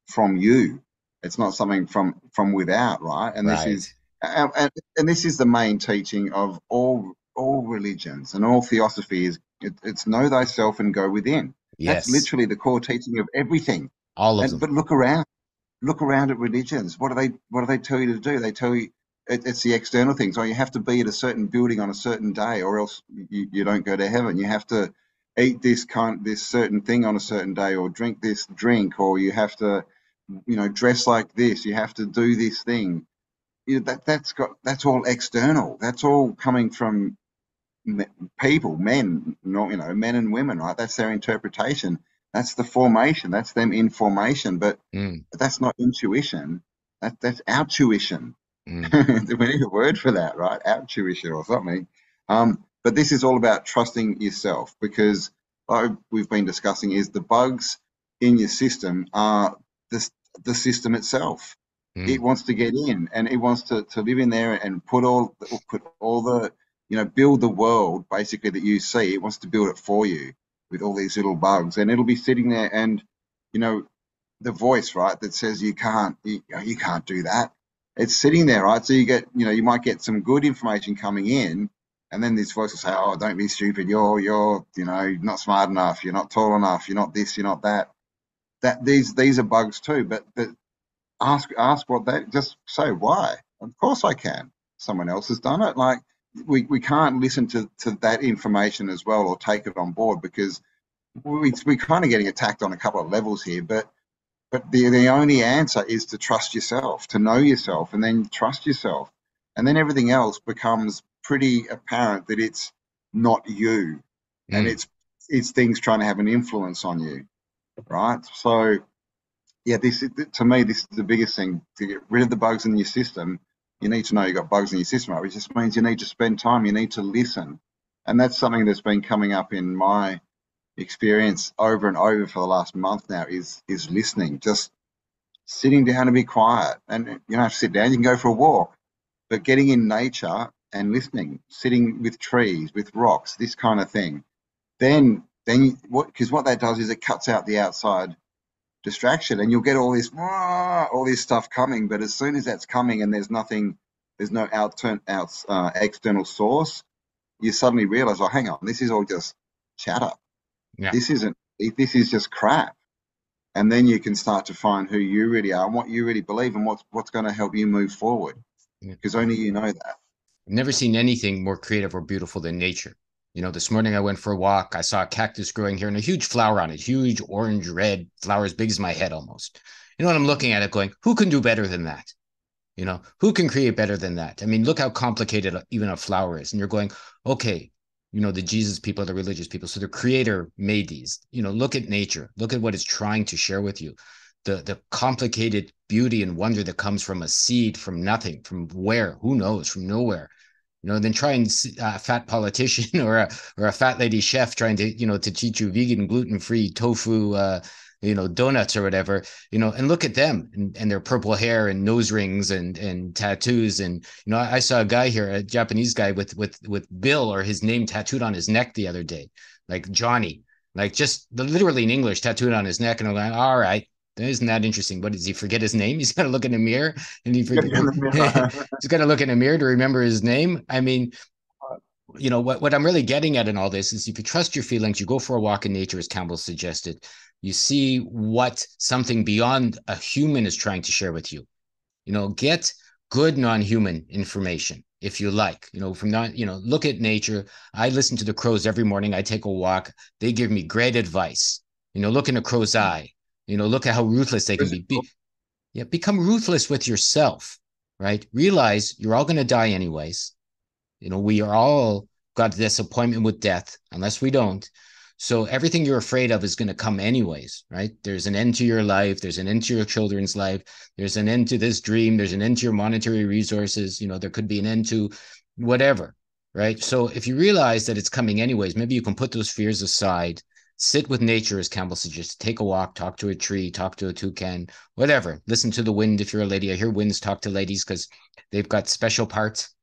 from you. It's not something from without, right? And this
Right.
is and this is the main teaching of all religions and all theosophy is it's know thyself and go within. That's
Yes.
literally the core teaching of everything.
All of
And
them.
but look around at religions. What do they tell you to do? They tell you it's the external things. Oh, you have to be at a certain building on a certain day, or else you don't go to heaven. You have to eat this certain thing on a certain day, or drink this drink, or you have to dress like this. You have to do this thing. That's all external. That's all coming from people, men, not, men and women, right? That's their interpretation. That's the formation. That's them in formation. But
Mm,
that's not intuition. That's our tuition.
mm,
We need a word for that, right? Our tuition or something. But this is all about trusting yourself, because like we've been discussing, is the bugs in your system are the system itself. It
mm,
wants to get in, and it wants to live in there and put all the, build the world basically that you see. It wants to build it for you with all these little bugs, and it'll be sitting there, and you know the voice, right, that says you can't do that. It's sitting there, right? So you might get some good information coming in, and then this voice will say, "Oh, don't be stupid. You're not smart enough. You're not tall enough. You're not this. You're not that." These are bugs too. But ask what that. Just say why. Of course I can. Someone else has done it. Like we can't listen to that information as well, or take it on board, because we're kind of getting attacked on a couple of levels here. But the only answer is to trust yourself, to know yourself, and then trust yourself. And then everything else becomes pretty apparent that it's not you, and
mm.
it's things trying to have an influence on you, right? So yeah, to me, this is the biggest thing: to get rid of the bugs in your system. You need to know you've got bugs in your system, right? Which just means you need to spend time, you need to listen. And that's something that's been coming up in my experience over and over for the last month now, is listening. Just sitting down and be quiet. And you don't have to sit down, you can go for a walk, but getting in nature and listening, sitting with trees, with rocks, this kind of thing. Then what that does is it cuts out the outside distraction, and you'll get all this stuff coming. But as soon as that's coming and there's no external source, you suddenly realize, oh, hang on, this is all just chatter.
Yeah.
This isn't. This is just crap. And then you can start to find who you really are and what you really believe, and what's going to help you move forward,
Yeah.
because only you know that.
I've never seen anything more creative or beautiful than nature. This morning I went for a walk. I saw a cactus growing here and a huge flower on it, huge orange red flower as big as my head almost. And I'm looking at it going, who can do better than that? Who can create better than that? I mean, look how complicated even a flower is. And you're going, okay, the Jesus people, the religious people. So the creator made these. Look at nature. Look at what it's trying to share with you. The complicated beauty and wonder that comes from a seed, from nothing, from where? Who knows? From nowhere. Then try and a fat politician or a fat lady chef trying to teach you vegan, gluten-free tofu, donuts or whatever, and look at them and their purple hair and nose rings and tattoos. And, I saw a guy here, a Japanese guy with Bill or his name tattooed on his neck the other day, like Johnny, like just literally in English tattooed on his neck. And I'm like, all right. Isn't that interesting? What does he forget his name? He's got to look in the mirror and he's got to look in the mirror to remember his name. I mean, what I'm really getting at in all this is if you trust your feelings, you go for a walk in nature, as Campbell suggested, you see what something beyond a human is trying to share with you. Get good non-human information if you like, from not, look at nature. I listen to the crows every morning. I take a walk. They give me great advice. Look in a crow's eye. Look at how ruthless they can be. Yeah, become ruthless with yourself, right? Realize you're all going to die anyways. We are all got this appointment with death, unless we don't. So everything you're afraid of is going to come anyways, right? There's an end to your life. There's an end to your children's life. There's an end to this dream. There's an end to your monetary resources. There could be an end to whatever, right? So if you realize that it's coming anyways, maybe you can put those fears aside, sit with nature, as Campbell suggests, take a walk, talk to a tree, talk to a toucan, whatever. Listen to the wind if you're a lady. I hear winds talk to ladies because they've got special parts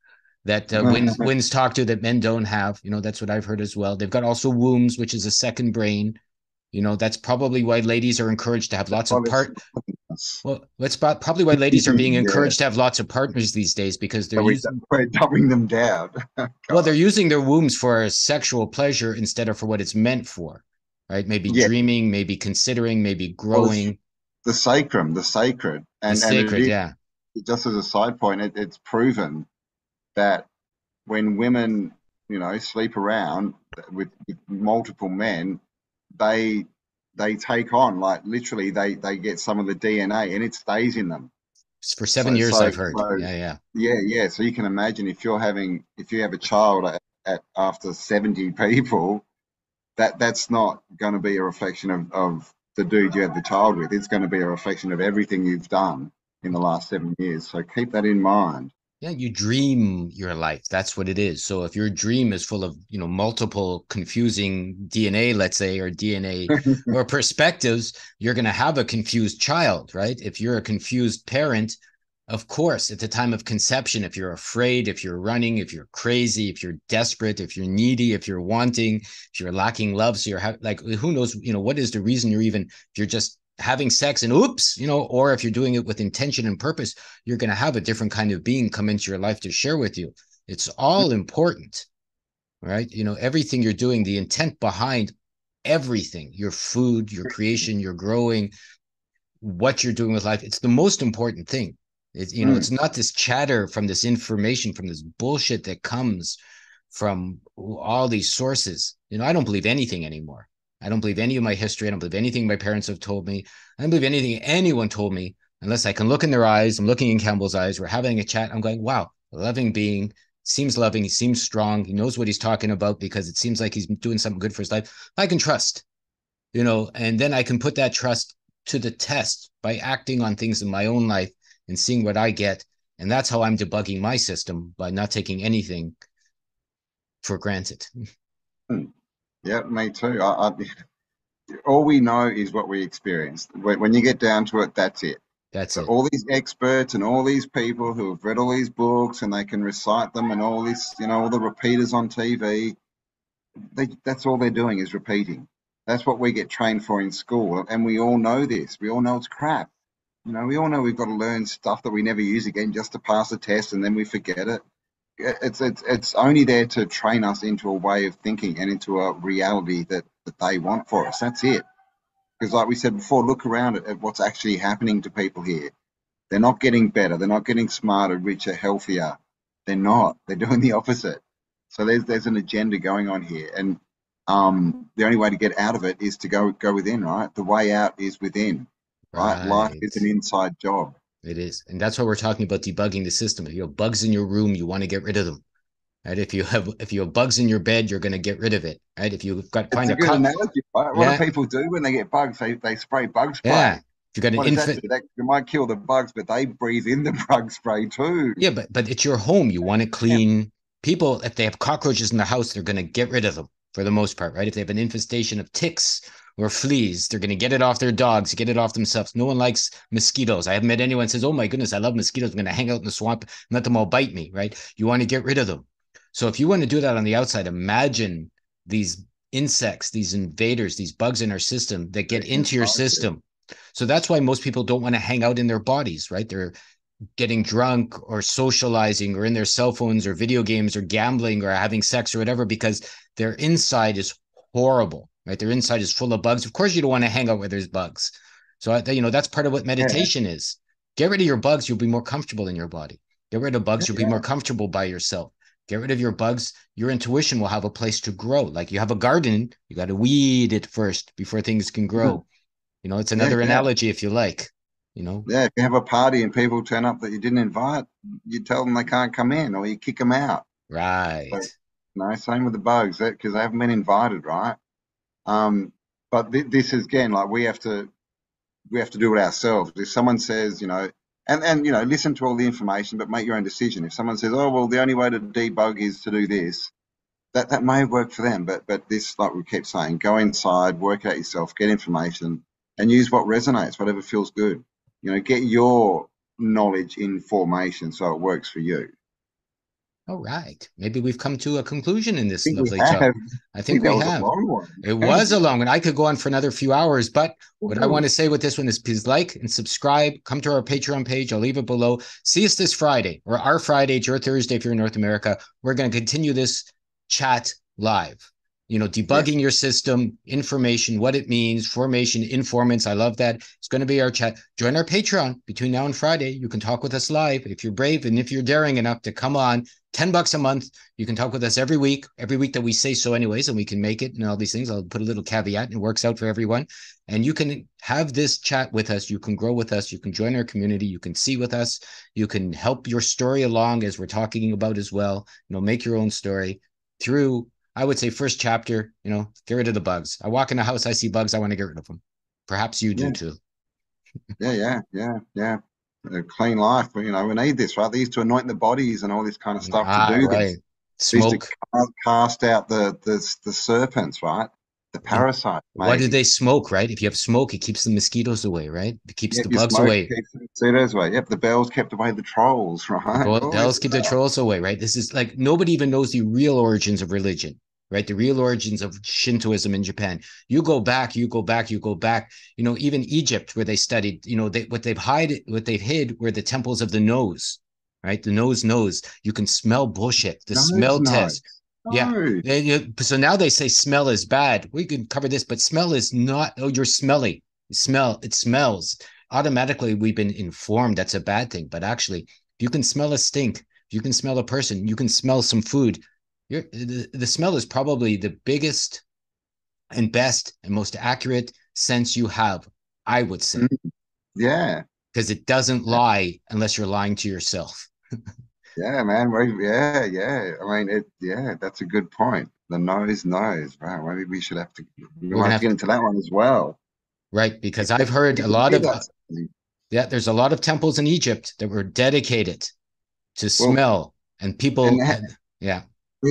that winds talk to that men don't have. That's what I've heard as well. They've got also wombs, which is a second brain. That's probably why ladies are encouraged to have lots of Well, that's probably why ladies are being
Yeah,
encouraged to have lots of partners these days, because they're
so we're dumbing them down.
well, they're
God.
using their wombs for sexual pleasure instead of for what it's meant for, right? Maybe
Yeah,
dreaming, maybe considering, maybe
well, it's
growing.
the sacrum, the sacred,
The
and it
sacred,
is,
yeah.
just as a side point, it's proven that when women, sleep around with multiple men, they they take on, like, literally they get some of the DNA and it stays in them.
For 7
So
years,
so
I've heard.
so
Yeah, yeah.
yeah, yeah. So you can imagine if you have a child after 70 people, that's not going to be a reflection of the dude you had the child with. It's going to be a reflection of everything you've done in the last 7 years. So keep that in mind.
Yeah, you dream your life. That's what it is. So if your dream is full of, multiple confusing DNA, let's say, or DNA or perspectives, you're going to have a confused child, right? If you're a confused parent, of course, at the time of conception, if you're afraid, if you're running, if you're crazy, if you're desperate, if you're needy, if you're wanting, if you're lacking love, so you're like, who knows, what is the reason if you're just having sex and oops, or if you're doing it with intention and purpose, you're going to have a different kind of being come into your life to share with you. It's all important, right? Everything you're doing, the intent behind everything, your food, your creation, your growing, what you're doing with life, it's the most important thing. It's not this chatter from this information, from this bullshit that comes from all these sources. I don't believe anything anymore. I don't believe any of my history. I don't believe anything my parents have told me. I don't believe anything anyone told me unless I can look in their eyes. I'm looking in Cambell's eyes. We're having a chat. I'm going, wow, a loving being, seems loving. He seems strong. He knows what he's talking about because it seems like he's doing something good for his life. I can trust, and then I can put that trust to the test by acting on things in my own life and seeing what I get. And that's how I'm debugging my system, by not taking anything for granted.
Yeah, me too. All we know is what we experienced. When you get down to it, that's it.
That's it.
All these experts and all these people who have read all these books and they can recite them, and all this, all the repeaters on TV, that's all they're doing is repeating. That's what we get trained for in school. And we all know this. We all know it's crap. We all know we've got to learn stuff that we never use again just to pass a test, and then we forget it. It's only there to train us into a way of thinking and into a reality that they want for us. That's it. Because like we said before, look around at what's actually happening to people here. They're not getting better. They're not getting smarter, richer, healthier. They're not. They're doing the opposite. So there's an agenda going on here. And the only way to get out of it is to go within, right? The way out is within. Right? Life is an inside job.
It is. And that's why we're talking about debugging the system. If you have bugs in your room, you want to get rid of them. Right? If you have bugs in your bed, you're going to get rid of it. Right? If you've got
a good analogy, right? What do people do when they get bugs? They spray bug spray.
Yeah. If you got
an infant, you might kill the bugs, but they breathe in the bug spray too.
Yeah, but it's your home. You want it clean. Yeah. People, if they have cockroaches in the house, they're going to get rid of them for the most part, right? If they have an infestation of ticks or fleas, they're going to get it off their dogs, get it off themselves. No one likes mosquitoes. I haven't met anyone who says, oh my goodness, I love mosquitoes. I'm going to hang out in the swamp and let them all bite me, right? You want to get rid of them. So if you want to do that on the outside, imagine these insects, these invaders, these bugs in our system that get into your system. So that's why most people don't want to hang out in their bodies, right? They're getting drunk or socializing or in their cell phones or video games or gambling or having sex or whatever, because their inside is horrible. Right, their inside is full of bugs. Of course, you don't want to hang out where there's bugs. So, that's part of what meditation is. Get rid of your bugs, you'll be more comfortable in your body. Get rid of bugs, you'll be more comfortable by yourself. Get rid of your bugs, your intuition will have a place to grow. Like you have a garden, you got to weed it first before things can grow. It's another analogy if you like.
Yeah, if you have a party and people turn up that you didn't invite, you tell them they can't come in or you kick them out.
Right.
So, same with the bugs, because they haven't been invited, right? But this is again, like we have to do it ourselves. If someone says, and listen to all the information, but make your own decision. If someone says, oh, well, the only way to debug is to do this, that may work for them. But this, like we keep saying, go inside, work out yourself, get information, and use what resonates, whatever feels good. Get your knowledge in formation so it works for you.
All right. Maybe we've come to a conclusion in this lovely talk. I think we have. It was a long one. I could go on for another few hours, but what I want to say with this one is please like and subscribe. Come to our Patreon page. I'll leave it below. See us this Friday, or our Friday. It's your Thursday if you're in North America. We're going to continue this chat live. Debugging your system, information, what it means, formation, informants. I love that. It's going to be our chat. Join our Patreon between now and Friday. You can talk with us live if you're brave and if you're daring enough to come on. $10 a month. You can talk with us every week that we say so anyways, and we can make it and all these things. I'll put a little caveat and it works out for everyone. And you can have this chat with us. You can grow with us. You can join our community. You can see with us. You can help your story along as we're talking about as well. Make your own story. through, I would say, first chapter, get rid of the bugs. I walk in a house, I see bugs, I want to get rid of them. Perhaps you do too.
Yeah. A clean life. We need this, right? They used to anoint the bodies and all this kind of stuff to do
right.
this.
Smoke.
To cast out the serpents, right? The parasites.
What do they smoke, right? If you have smoke, it keeps the mosquitoes away, right? It keeps the bugs away.
Keeps the mosquitoes away. Yep, the bells kept away the trolls, right?
The bells keep the trolls away, right? This is like, nobody even knows the real origins of religion, right? The real origins of Shintoism in Japan. You go back. Even Egypt, where they studied, what they've hid were the temples of the nose, right? The nose. You can smell bullshit. The smell test. Yeah. So now they say smell is bad. We can cover this, but smell is not. Oh, you're smelly. It smells. Automatically, we've been informed that's a bad thing. But actually, if you can smell a stink, if you can smell a person, you can smell some food. The smell is probably the biggest and best and most accurate sense you have, I would say.
Yeah.
Because it doesn't lie unless you're lying to yourself.
Yeah, man. Yeah. I mean, that's a good point. The nose knows, right? Maybe we should have to, we might have to get into that one as well.
Right, because I've heard there's a lot of temples in Egypt that were dedicated to smell, and people,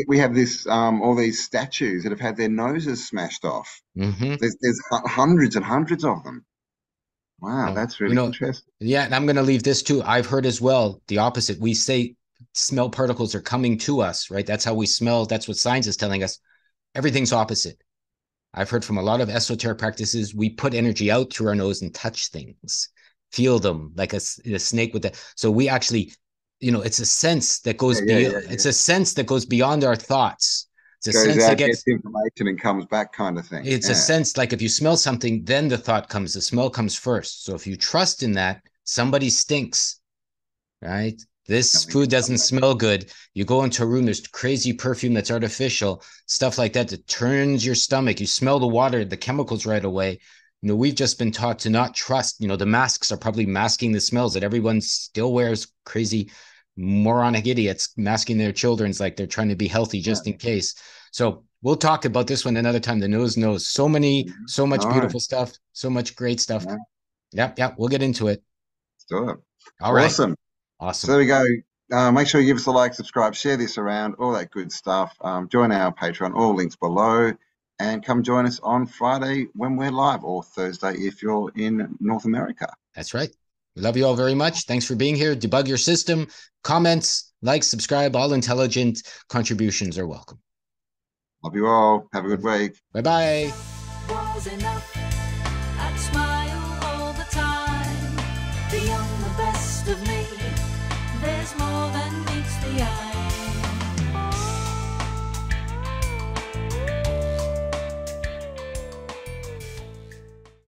We have this, all these statues that have had their noses smashed off. There's hundreds and hundreds of them. Wow, that's really interesting.
Yeah, and I'm going to leave this too. I've heard as well the opposite. We say smell particles are coming to us, right? That's how we smell. That's what science is telling us. Everything's opposite. I've heard from a lot of esoteric practices, we put energy out through our nose and touch things, feel them like a snake with that. So we actually, it's a sense that goes beyond. It's a sense that goes beyond our thoughts. It's a sense that gets
information and comes back, kind of thing.
It's a sense like if you smell something, then the thought comes. The smell comes first. So if you trust in that, somebody stinks, right? This food doesn't smell good. You go into a room, there's crazy perfume that's artificial, stuff like that turns your stomach. You smell the water, the chemicals right away. We've just been taught to not trust. The masks are probably masking the smells that everyone still wears. Crazy moronic idiots masking their children's like they're trying to be healthy just in case. So we'll talk about this one another time. The nose knows. So much beautiful stuff, so much great stuff. Yep. We'll get into it.
Let's do it.
All right.
Awesome. So there we go. Make sure you give us a like, subscribe, share this around, all that good stuff. Join our Patreon, all links below, and come join us on Friday when we're live, or Thursday if you're in North America.
That's right. We love you all very much. Thanks for being here. Debug your system. Comments, like, subscribe, all intelligent contributions are welcome.
Love you all. Have a good week.
Bye-bye.
Was enough. That's my